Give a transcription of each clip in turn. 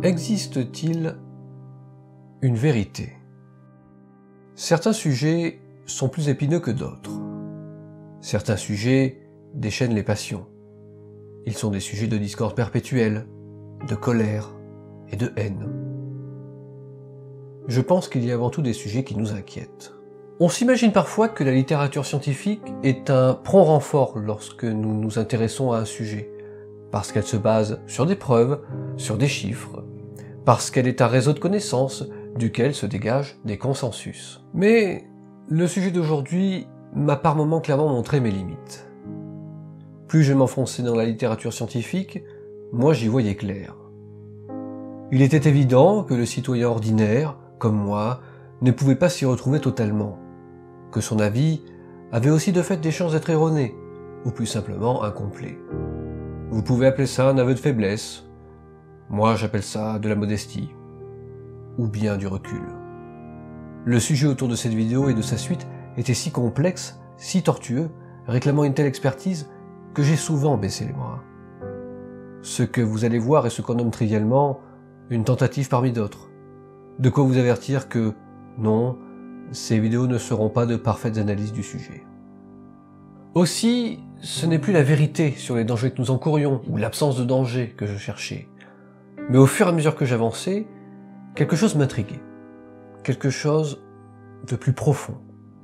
Existe-t-il une vérité? Certains sujets sont plus épineux que d'autres. Certains sujets déchaînent les passions. Ils sont des sujets de discorde perpétuelle, de colère et de haine. Je pense qu'il y a avant tout des sujets qui nous inquiètent. On s'imagine parfois que la littérature scientifique est un prompt renfort lorsque nous nous intéressons à un sujet, parce qu'elle se base sur des preuves, sur des chiffres, parce qu'elle est un réseau de connaissances duquel se dégagent des consensus. Mais le sujet d'aujourd'hui m'a par moments clairement montré mes limites. Plus je m'enfonçais dans la littérature scientifique, moins j'y voyais clair. Il était évident que le citoyen ordinaire, comme moi, ne pouvait pas s'y retrouver totalement, que son avis avait aussi de fait des chances d'être erroné, ou plus simplement incomplet. Vous pouvez appeler ça un aveu de faiblesse, moi j'appelle ça de la modestie, ou bien du recul. Le sujet autour de cette vidéo et de sa suite était si complexe, si tortueux, réclamant une telle expertise, que j'ai souvent baissé les bras. Ce que vous allez voir est ce qu'on nomme trivialement une tentative parmi d'autres. De quoi vous avertir que, non, ces vidéos ne seront pas de parfaites analyses du sujet. Aussi, ce n'est plus la vérité sur les dangers que nous encourions, ou l'absence de danger que je cherchais. Mais au fur et à mesure que j'avançais, quelque chose m'intriguait. Quelque chose de plus profond.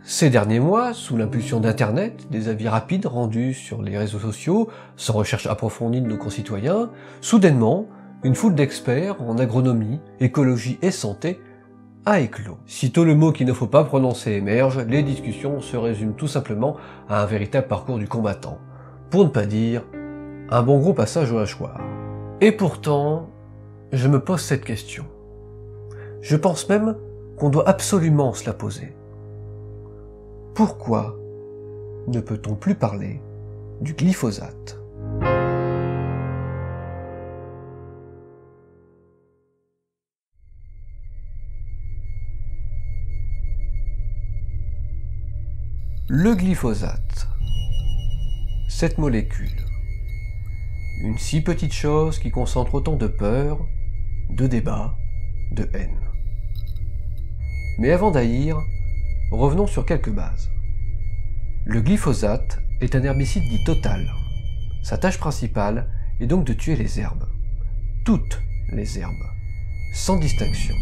Ces derniers mois, sous l'impulsion d'Internet, des avis rapides rendus sur les réseaux sociaux, sans recherche approfondie de nos concitoyens, soudainement, une foule d'experts en agronomie, écologie et santé a éclos. Sitôt le mot qu'il ne faut pas prononcer émerge, les discussions se résument tout simplement à un véritable parcours du combattant, pour ne pas dire un bon gros passage au hachoir. Et pourtant, je me pose cette question. Je pense même qu'on doit absolument se la poser. Pourquoi ne peut-on plus parler du glyphosate ? Le glyphosate, cette molécule, une si petite chose qui concentre autant de peur, de débat, de haine. Mais avant d'haïr, revenons sur quelques bases. Le glyphosate est un herbicide dit total. Sa tâche principale est donc de tuer les herbes. Toutes les herbes. Sans distinction.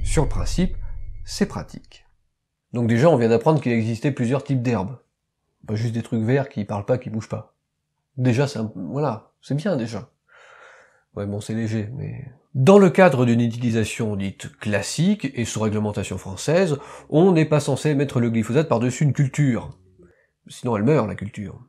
Sur le principe, c'est pratique. Donc déjà, on vient d'apprendre qu'il existait plusieurs types d'herbes. Pas juste des trucs verts qui parlent pas, qui bougent pas. Déjà, voilà, c'est bien déjà. Ouais, bon, c'est léger, mais... Dans le cadre d'une utilisation dite classique, et sous réglementation française, on n'est pas censé mettre le glyphosate par-dessus une culture. Sinon elle meurt, la culture.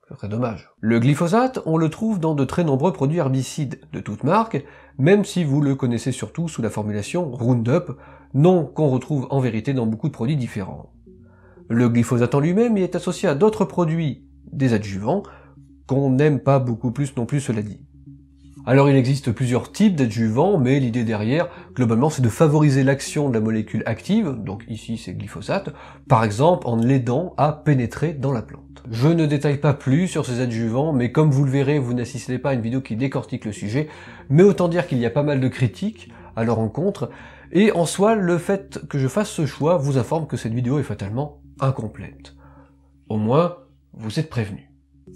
Ce serait dommage. Le glyphosate, on le trouve dans de très nombreux produits herbicides, de toutes marques, même si vous le connaissez surtout sous la formulation Roundup, nom qu'on retrouve en vérité dans beaucoup de produits différents. Le glyphosate en lui-même y est associé à d'autres produits, des adjuvants, qu'on n'aime pas beaucoup plus non plus, cela dit. Alors il existe plusieurs types d'adjuvants, mais l'idée derrière, globalement, c'est de favoriser l'action de la molécule active, donc ici c'est glyphosate, par exemple en l'aidant à pénétrer dans la plante. Je ne détaille pas plus sur ces adjuvants, mais comme vous le verrez, vous n'assistez pas à une vidéo qui décortique le sujet, mais autant dire qu'il y a pas mal de critiques à leur encontre, et en soi, le fait que je fasse ce choix vous informe que cette vidéo est fatalement incomplète. Au moins, vous êtes prévenus.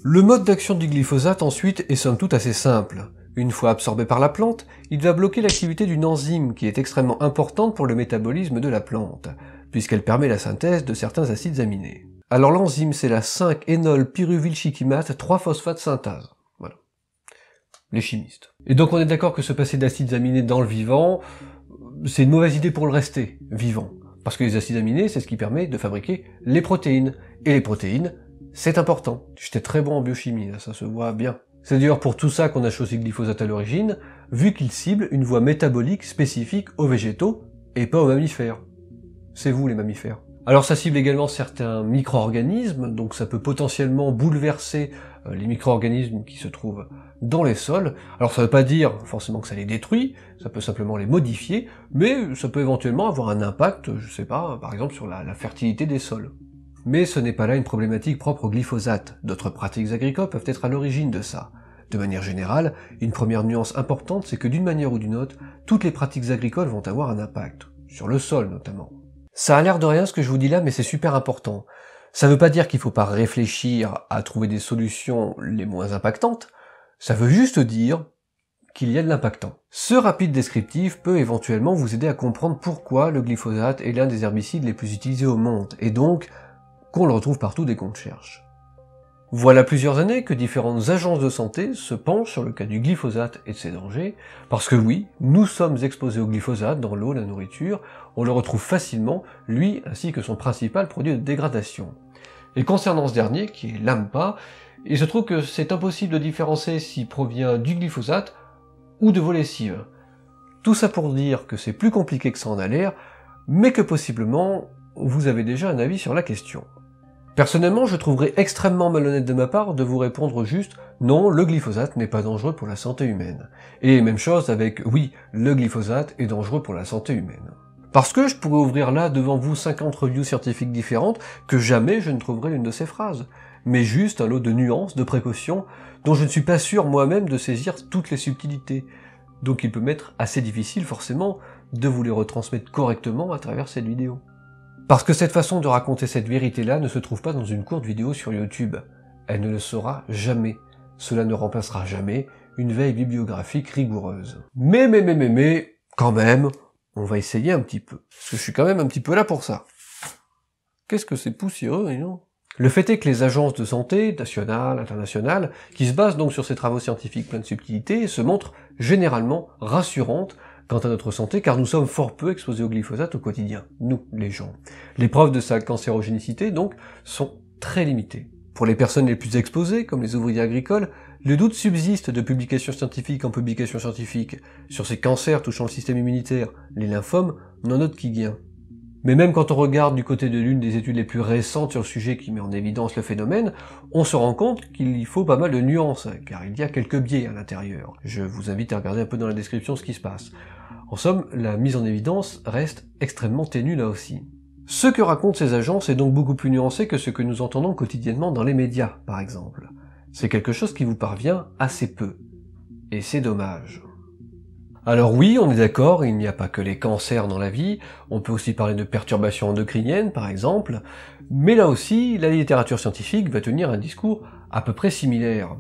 Le mode d'action du glyphosate ensuite est somme toute assez simple. Une fois absorbé par la plante, il va bloquer l'activité d'une enzyme qui est extrêmement importante pour le métabolisme de la plante, puisqu'elle permet la synthèse de certains acides aminés. Alors l'enzyme, c'est la 5-énol-pyruvylchikimate 3-phosphate synthase. Voilà. Les chimistes. Et donc on est d'accord que se passer d'acides aminés dans le vivant, c'est une mauvaise idée pour le rester vivant. Parce que les acides aminés, c'est ce qui permet de fabriquer les protéines. Et les protéines, c'est important. J'étais très bon en biochimie, là, ça se voit bien. C'est d'ailleurs pour tout ça qu'on a choisi le glyphosate à l'origine, vu qu'il cible une voie métabolique spécifique aux végétaux et pas aux mammifères. C'est vous les mammifères. Alors ça cible également certains micro-organismes, donc ça peut potentiellement bouleverser les micro-organismes qui se trouvent dans les sols. Alors ça ne veut pas dire forcément que ça les détruit, ça peut simplement les modifier, mais ça peut éventuellement avoir un impact, je sais pas, par exemple sur la fertilité des sols. Mais ce n'est pas là une problématique propre au glyphosate, d'autres pratiques agricoles peuvent être à l'origine de ça. De manière générale, une première nuance importante, c'est que d'une manière ou d'une autre, toutes les pratiques agricoles vont avoir un impact, sur le sol notamment. Ça a l'air de rien ce que je vous dis là, mais c'est super important. Ça veut pas dire qu'il faut pas réfléchir à trouver des solutions les moins impactantes, ça veut juste dire qu'il y a de l'impactant. Ce rapide descriptif peut éventuellement vous aider à comprendre pourquoi le glyphosate est l'un des herbicides les plus utilisés au monde, et donc qu'on le retrouve partout dès qu'on le cherche. Voilà plusieurs années que différentes agences de santé se penchent sur le cas du glyphosate et de ses dangers, parce que oui, nous sommes exposés au glyphosate dans l'eau, la nourriture, on le retrouve facilement, lui ainsi que son principal produit de dégradation. Et concernant ce dernier, qui est l'AMPA, il se trouve que c'est impossible de différencier s'il provient du glyphosate ou de vos lessives. Tout ça pour dire que c'est plus compliqué que ça en a l'air, mais que possiblement vous avez déjà un avis sur la question. Personnellement, je trouverais extrêmement malhonnête de ma part de vous répondre juste « Non, le glyphosate n'est pas dangereux pour la santé humaine ». Et même chose avec « Oui, le glyphosate est dangereux pour la santé humaine ». Parce que je pourrais ouvrir là devant vous 50 reviews scientifiques différentes que jamais je ne trouverai l'une de ces phrases, mais juste un lot de nuances, de précautions, dont je ne suis pas sûr moi-même de saisir toutes les subtilités. Donc il peut m'être assez difficile forcément de vous les retransmettre correctement à travers cette vidéo. Parce que cette façon de raconter cette vérité-là ne se trouve pas dans une courte vidéo sur YouTube. Elle ne le sera jamais. Cela ne remplacera jamais une veille bibliographique rigoureuse. Mais, quand même, on va essayer un petit peu. Parce que je suis quand même un petit peu là pour ça. Qu'est-ce que c'est poussiéreux, non ? Le fait est que les agences de santé, nationales, internationales, qui se basent donc sur ces travaux scientifiques pleins de subtilités, se montrent généralement rassurantes quant à notre santé, car nous sommes fort peu exposés au glyphosate au quotidien, nous, les gens. Les preuves de sa cancérogénicité, donc, sont très limitées. Pour les personnes les plus exposées, comme les ouvriers agricoles, le doute subsiste de publication scientifique en publication scientifique sur ces cancers touchant le système immunitaire, les lymphomes, n'en note qui gain. Mais même quand on regarde du côté de l'une des études les plus récentes sur le sujet qui met en évidence le phénomène, on se rend compte qu'il y faut pas mal de nuances, car il y a quelques biais à l'intérieur. Je vous invite à regarder un peu dans la description ce qui se passe. En somme, la mise en évidence reste extrêmement ténue là aussi. Ce que racontent ces agences est donc beaucoup plus nuancé que ce que nous entendons quotidiennement dans les médias, par exemple. C'est quelque chose qui vous parvient assez peu. Et c'est dommage. Alors oui, on est d'accord, il n'y a pas que les cancers dans la vie, on peut aussi parler de perturbations endocriniennes par exemple, mais là aussi, la littérature scientifique va tenir un discours à peu près similaire.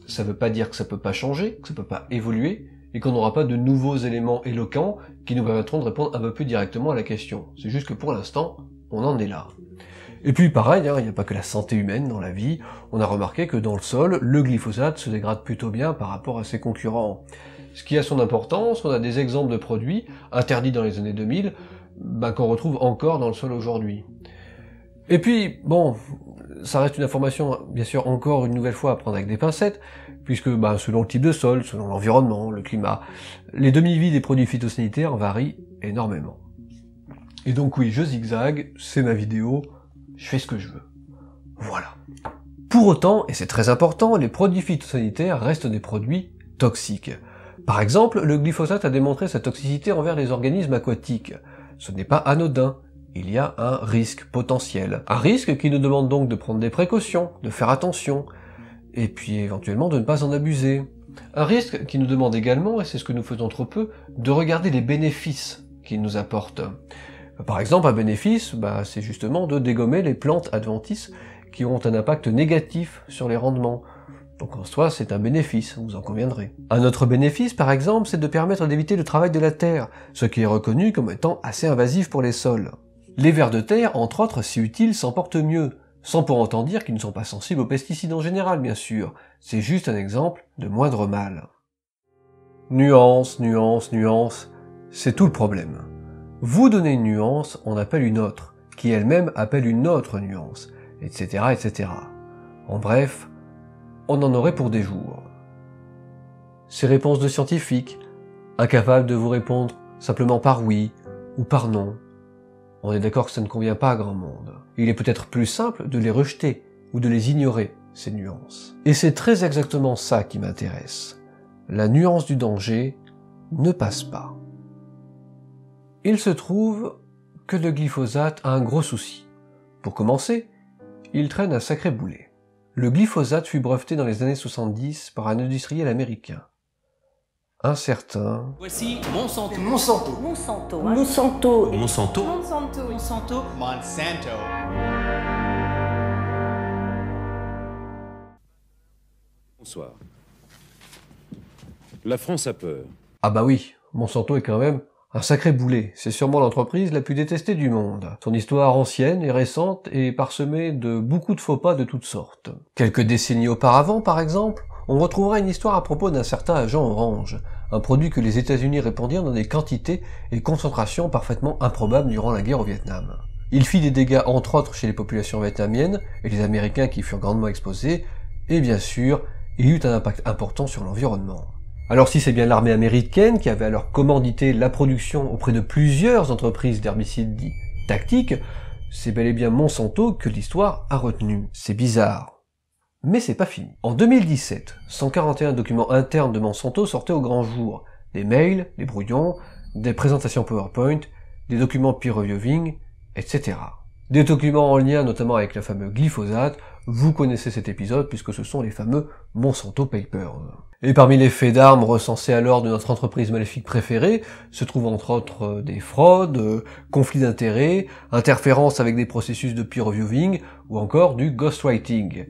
Ça veut pas dire que ça peut pas changer, que ça peut pas évoluer, et qu'on n'aura pas de nouveaux éléments éloquents qui nous permettront de répondre un peu plus directement à la question. C'est juste que pour l'instant, on en est là. Et puis pareil, il n'y a pas que la santé humaine dans la vie, on a remarqué que dans le sol, le glyphosate se dégrade plutôt bien par rapport à ses concurrents. Ce qui a son importance, on a des exemples de produits, interdits dans les années 2000, qu'on retrouve encore dans le sol aujourd'hui. Et puis, bon, ça reste une information, bien sûr, encore une nouvelle fois à prendre avec des pincettes, puisque selon le type de sol, selon l'environnement, le climat, les demi-vies des produits phytosanitaires varient énormément. Et donc oui, je zigzague, c'est ma vidéo, je fais ce que je veux. Voilà. Pour autant, et c'est très important, les produits phytosanitaires restent des produits toxiques. Par exemple, le glyphosate a démontré sa toxicité envers les organismes aquatiques. Ce n'est pas anodin, il y a un risque potentiel. Un risque qui nous demande donc de prendre des précautions, de faire attention, et puis éventuellement de ne pas en abuser. Un risque qui nous demande également, et c'est ce que nous faisons trop peu, de regarder les bénéfices qu'il nous apporte. Par exemple, un bénéfice, c'est justement de dégommer les plantes adventices qui ont un impact négatif sur les rendements. Donc en soi, c'est un bénéfice, vous en conviendrez. Un autre bénéfice, par exemple, c'est de permettre d'éviter le travail de la terre, ce qui est reconnu comme étant assez invasif pour les sols. Les vers de terre, entre autres, si utiles, s'en portent mieux, sans pour autant dire qu'ils ne sont pas sensibles aux pesticides en général, bien sûr. C'est juste un exemple de moindre mal. Nuance, nuance, nuance, c'est tout le problème. Vous donnez une nuance, on appelle une autre, qui elle-même appelle une autre nuance, etc., etc. En bref, on en aurait pour des jours. Ces réponses de scientifiques, incapables de vous répondre simplement par oui ou par non, on est d'accord que ça ne convient pas à grand monde. Il est peut-être plus simple de les rejeter ou de les ignorer, ces nuances. Et c'est très exactement ça qui m'intéresse. La nuance du danger ne passe pas. Il se trouve que le glyphosate a un gros souci. Pour commencer, il traîne un sacré boulet. Le glyphosate fut breveté dans les années 70 par un industriel américain. Un certain... Voici Monsanto. Monsanto. Monsanto. Monsanto. Monsanto. Monsanto. Monsanto. Monsanto. Bonsoir. La France a peur. Ah bah oui, Monsanto est quand même un sacré boulet. C'est sûrement l'entreprise la plus détestée du monde. Son histoire ancienne et récente est parsemée de beaucoup de faux pas de toutes sortes. Quelques décennies auparavant, par exemple, on retrouvera une histoire à propos d'un certain agent orange, un produit que les États-Unis répandirent dans des quantités et concentrations parfaitement improbables durant la guerre au Vietnam. Il fit des dégâts entre autres chez les populations vietnamiennes et les Américains qui furent grandement exposés, et bien sûr, il eut un impact important sur l'environnement. Alors si c'est bien l'armée américaine qui avait alors commandité la production auprès de plusieurs entreprises d'herbicides dits tactiques, c'est bel et bien Monsanto que l'histoire a retenu. C'est bizarre. Mais c'est pas fini. En 2017, 141 documents internes de Monsanto sortaient au grand jour. Des mails, des brouillons, des présentations PowerPoint, des documents peer reviewing, etc. Des documents en lien notamment avec le fameux glyphosate, vous connaissez cet épisode puisque ce sont les fameux Monsanto Papers. Et parmi les faits d'armes recensés alors de notre entreprise maléfique préférée, se trouvent entre autres des fraudes, conflits d'intérêts, interférences avec des processus de peer reviewing, ou encore du ghostwriting.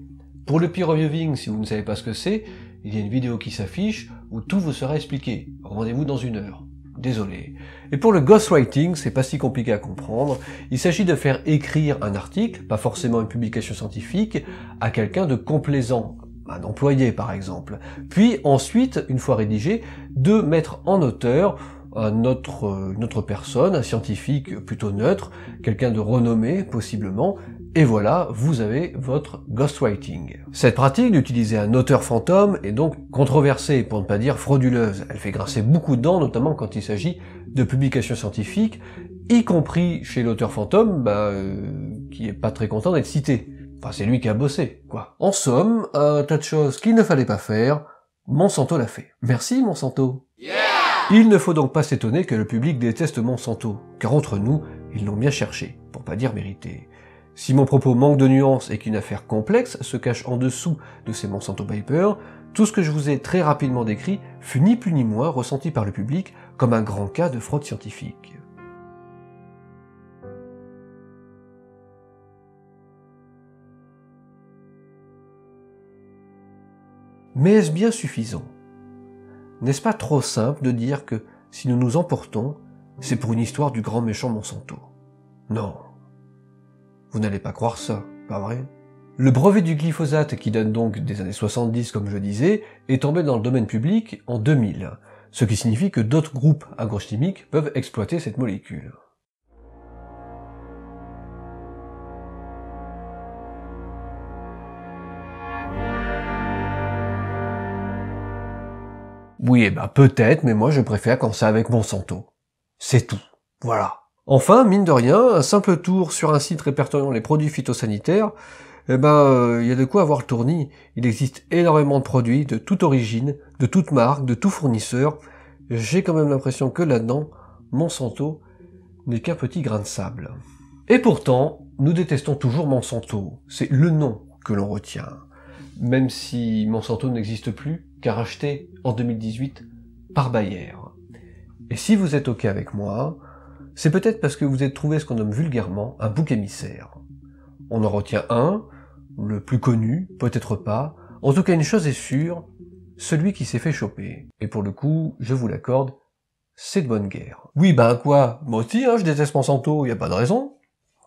Pour le peer reviewing, si vous ne savez pas ce que c'est, il y a une vidéo qui s'affiche où tout vous sera expliqué. Rendez-vous dans 1 heure. Désolé. Et pour le ghostwriting, c'est pas si compliqué à comprendre. Il s'agit de faire écrire un article, pas forcément une publication scientifique, à quelqu'un de complaisant, un employé par exemple. Puis ensuite, une fois rédigé, de mettre en auteur une autre personne, un scientifique plutôt neutre, quelqu'un de renommé possiblement, et voilà, vous avez votre ghostwriting. Cette pratique d'utiliser un auteur fantôme est donc controversée, pour ne pas dire frauduleuse. Elle fait grincer beaucoup de dents, notamment quand il s'agit de publications scientifiques, y compris chez l'auteur fantôme, qui est pas très content d'être cité. Enfin, c'est lui qui a bossé, quoi. En somme, un tas de choses qu'il ne fallait pas faire, Monsanto l'a fait. Merci Monsanto. Yeah! Il ne faut donc pas s'étonner que le public déteste Monsanto, car entre nous, ils l'ont bien cherché, pour pas dire mérité. Si mon propos manque de nuances et qu'une affaire complexe se cache en dessous de ces Monsanto Papers, tout ce que je vous ai très rapidement décrit fut ni plus ni moins ressenti par le public comme un grand cas de fraude scientifique. Mais est-ce bien suffisant? N'est-ce pas trop simple de dire que si nous nous emportons, c'est pour une histoire du grand méchant Monsanto? Non. Vous n'allez pas croire ça, pas vrai? Le brevet du glyphosate, qui date donc des années 70 comme je disais, est tombé dans le domaine public en 2000, ce qui signifie que d'autres groupes agrochimiques peuvent exploiter cette molécule. Oui, peut-être, mais moi je préfère quand c'est avec Monsanto. C'est tout. Voilà. Enfin, mine de rien, un simple tour sur un site répertoriant les produits phytosanitaires, y a de quoi avoir le tournis. Il existe énormément de produits, de toute origine, de toute marque, de tout fournisseur. J'ai quand même l'impression que là-dedans, Monsanto n'est qu'un petit grain de sable. Et pourtant, nous détestons toujours Monsanto. C'est le nom que l'on retient. Même si Monsanto n'existe plus, car acheté en 2018 par Bayer. Et si vous êtes ok avec moi, c'est peut-être parce que vous êtes trouvé ce qu'on nomme vulgairement un bouc émissaire. On en retient un, le plus connu, peut-être pas, en tout cas une chose est sûre, celui qui s'est fait choper. Et pour le coup, je vous l'accorde, c'est de bonne guerre. Oui quoi, moi aussi je déteste Monsanto, y a pas de raison.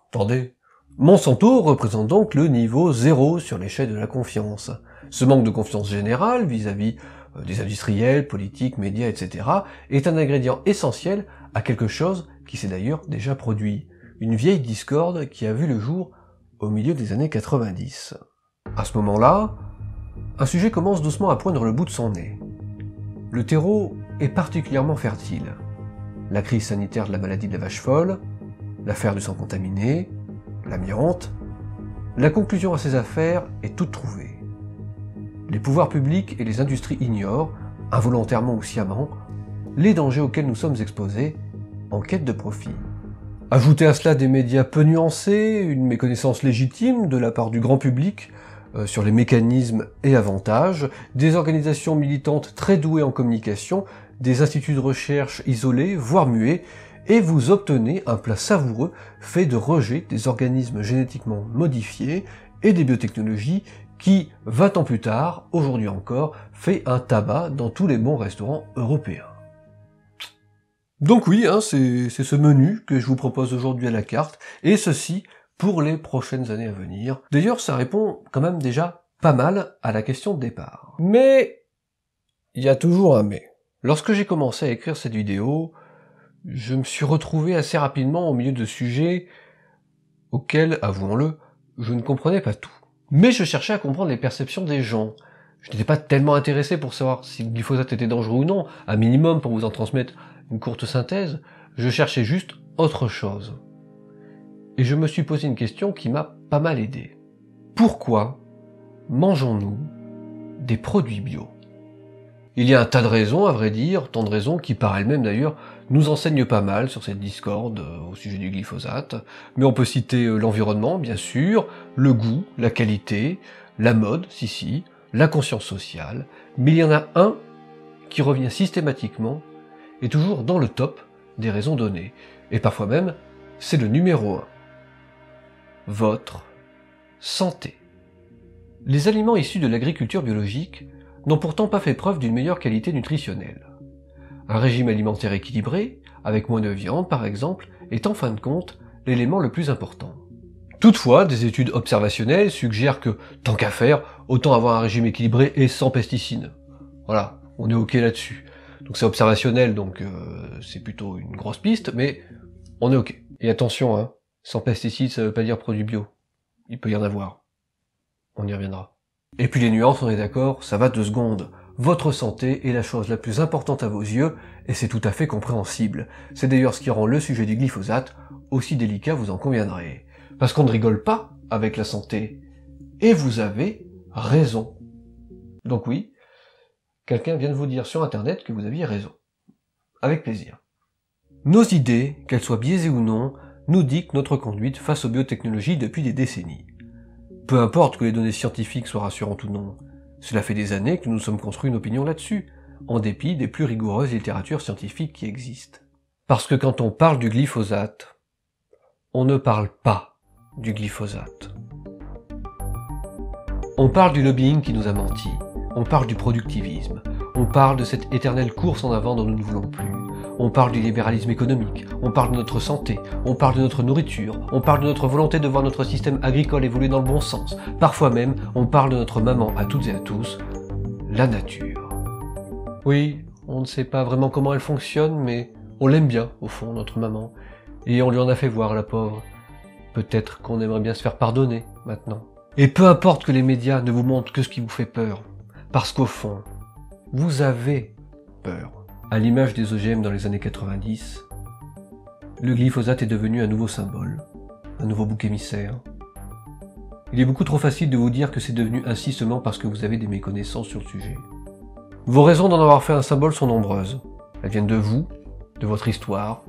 Attendez. Monsanto représente donc le niveau 0 sur l'échelle de la confiance. Ce manque de confiance générale vis-à-vis des industriels, politiques, médias, etc. est un ingrédient essentiel à quelque chose qui s'est d'ailleurs déjà produit. Une vieille discorde qui a vu le jour au milieu des années 90. À ce moment-là, un sujet commence doucement à poindre le bout de son nez. Le terreau est particulièrement fertile. La crise sanitaire de la maladie de la vache folle, l'affaire du sang contaminé, l'amiante, la conclusion à ces affaires est toute trouvée. les pouvoirs publics et les industries ignorent, involontairement ou sciemment, les dangers auxquels nous sommes exposés en quête de profit. Ajoutez à cela des médias peu nuancés, une méconnaissance légitime de la part du grand public sur les mécanismes et avantages, des organisations militantes très douées en communication, des instituts de recherche isolés, voire muets, et vous obtenez un plat savoureux fait de rejet des organismes génétiquement modifiés et des biotechnologies qui, 20 ans plus tard, aujourd'hui encore, fait un tabac dans tous les bons restaurants européens. Donc oui, c'est ce menu que je vous propose aujourd'hui à la carte, et ceci pour les prochaines années à venir. D'ailleurs, ça répond quand même déjà pas mal à la question de départ. Mais il y a toujours un mais. Lorsque j'ai commencé à écrire cette vidéo, je me suis retrouvé assez rapidement au milieu de sujets auxquels, avouons-le, je ne comprenais pas tout. Mais je cherchais à comprendre les perceptions des gens. Je n'étais pas tellement intéressé pour savoir si le glyphosate était dangereux ou non, à minimum pour vous en transmettre une courte synthèse, je cherchais juste autre chose. Et je me suis posé une question qui m'a pas mal aidé. Pourquoi mangeons-nous des produits bio ? Il y a un tas de raisons, à vrai dire, tant de raisons qui par elles-mêmes d'ailleurs nous enseignent pas mal sur cette discorde au sujet du glyphosate, mais on peut citer l'environnement bien sûr, le goût, la qualité, la mode, si, la conscience sociale, mais il y en a un qui revient systématiquement et toujours dans le top des raisons données, et parfois même c'est le numéro 1. Votre santé. Les aliments issus de l'agriculture biologique n'ont pourtant pas fait preuve d'une meilleure qualité nutritionnelle. Un régime alimentaire équilibré, avec moins de viande par exemple, est en fin de compte l'élément le plus important. Toutefois, des études observationnelles suggèrent que, tant qu'à faire, autant avoir un régime équilibré et sans pesticides. Voilà, on est ok là-dessus. Donc c'est observationnel, donc c'est plutôt une grosse piste, mais on est ok. Et attention, sans pesticides ça veut pas dire produit bio. Il peut y en avoir. On y reviendra. Et puis les nuances, on est d'accord, ça va 2 secondes. Votre santé est la chose la plus importante à vos yeux, et c'est tout à fait compréhensible. C'est d'ailleurs ce qui rend le sujet du glyphosate aussi délicat, vous en conviendrez. Parce qu'on ne rigole pas avec la santé. Et vous avez raison. Donc oui, quelqu'un vient de vous dire sur internet que vous aviez raison. Avec plaisir. Nos idées, qu'elles soient biaisées ou non, nous dictent notre conduite face aux biotechnologies depuis des décennies. Peu importe que les données scientifiques soient rassurantes ou non, cela fait des années que nous nous sommes construits une opinion là-dessus, en dépit des plus rigoureuses littératures scientifiques qui existent. Parce que quand on parle du glyphosate, on ne parle pas du glyphosate. On parle du lobbying qui nous a menti, on parle du productivisme, on parle de cette éternelle course en avant dont nous ne voulons plus, on parle du libéralisme économique, on parle de notre santé, on parle de notre nourriture, on parle de notre volonté de voir notre système agricole évoluer dans le bon sens, parfois même on parle de notre maman à toutes et à tous, la nature. Oui, on ne sait pas vraiment comment elle fonctionne, mais on l'aime bien, au fond, notre maman, et on lui en a fait voir, la pauvre. Peut-être qu'on aimerait bien se faire pardonner, maintenant. Et peu importe que les médias ne vous montrent que ce qui vous fait peur, parce qu'au fond, vous avez peur. À l'image des OGM dans les années 90, le glyphosate est devenu un nouveau symbole, un nouveau bouc émissaire. Il est beaucoup trop facile de vous dire que c'est devenu ainsi seulement parce que vous avez des méconnaissances sur le sujet. Vos raisons d'en avoir fait un symbole sont nombreuses. Elles viennent de vous, de votre histoire,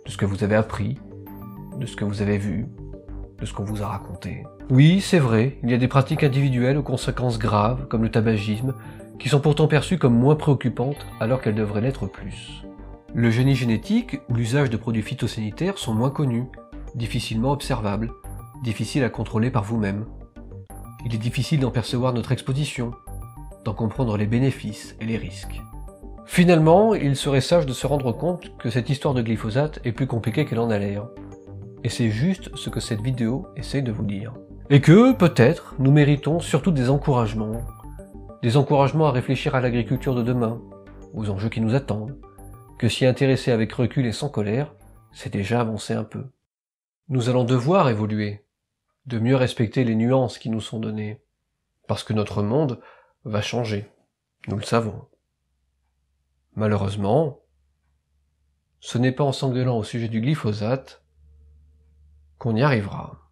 de ce que vous avez appris, de ce que vous avez vu, de ce qu'on vous a raconté. Oui, c'est vrai, il y a des pratiques individuelles aux conséquences graves, comme le tabagisme, qui sont pourtant perçues comme moins préoccupantes alors qu'elles devraient l'être plus. Le génie génétique ou l'usage de produits phytosanitaires sont moins connus, difficilement observables, difficiles à contrôler par vous-même. Il est difficile d'en percevoir notre exposition, d'en comprendre les bénéfices et les risques. Finalement, il serait sage de se rendre compte que cette histoire de glyphosate est plus compliquée qu'elle en a l'air. Et c'est juste ce que cette vidéo essaie de vous dire. Et que, peut-être, nous méritons surtout des encouragements à réfléchir à l'agriculture de demain, aux enjeux qui nous attendent, que s'y intéresser avec recul et sans colère, c'est déjà avancer un peu. Nous allons devoir évoluer, de mieux respecter les nuances qui nous sont données, parce que notre monde va changer, nous le savons. Malheureusement, ce n'est pas en s'engueulant au sujet du glyphosate qu'on y arrivera.